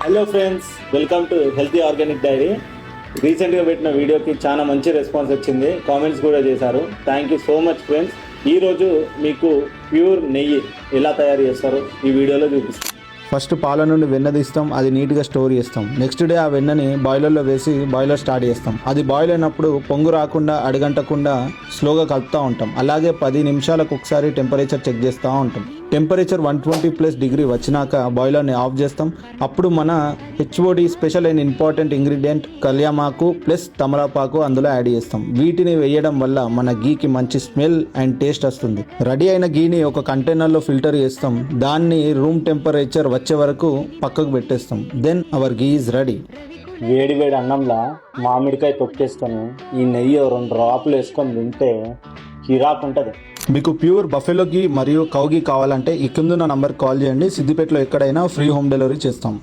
Hello friends, welcome to healthy organic dairy. రీసెంట్గా పెట్టిన వీడియోకి చాలా మంచి రెస్పాన్స్ వచ్చింది, కామెంట్స్ కూడా చేశారు. Thank you so much friends. ఈరోజు మీకు ప్యూర్ నెయ్యి ఎలా తయారు చేస్తారో ఈ వీడియోలో చూపిస్తాం. ఫస్ట్ పాల నుండి వెన్న తీస్తాం, అది నీట్గా స్టోర్ చేస్తాం. నెక్స్ట్ డే ఆ వెన్నని బాయిలర్లో వేసి బాయిలర్ స్టార్ట్ చేస్తాం. అది బాయిల్ అయినప్పుడు పొంగు రాకుండా అడగంటకుండా స్లోగా కలుపుతూ ఉంటాం. అలాగే 10 నిమిషాలకు ఒకసారి టెంపరేచర్ చెక్ చేస్తూ ఉంటాం. టెంపరేచర్ 120+ వచ్చినాక బాయిలర్ని ఆఫ్ చేస్తాం. అప్పుడు మన HOD special and important ingredient కళ్యామాకు ప్లస్ తమలపాకు అందులో యాడ్ చేస్తాం. వీటిని వేయడం వల్ల మన గీకి మంచి స్మెల్ అండ్ టేస్ట్ వస్తుంది. రెడీ అయిన గీని ఒక కంటైనర్లో ఫిల్టర్ చేస్తాం. దాన్ని రూమ్ టెంపరేచర్ వచ్చే వరకు పక్కకు పెట్టేస్తాం. Then our ghee is ready. వేడి వేడి అన్నంలో మామిడికాయ తొక్కేసుకొని ఈ నెయ్యి 2 డ్రాపులు వేసుకొని తింటే కిరాక్ ఉంటుంది. మీకు ప్యూర్ బఫెలో గీ మరియు కౌ గీ కావాలంటే ఈ కింద నంబర్ కాల్ చేయండి. సిద్దిపేటలో ఎక్కడైనా ఫ్రీ హోమ్ డెలివరీ చేస్తాం.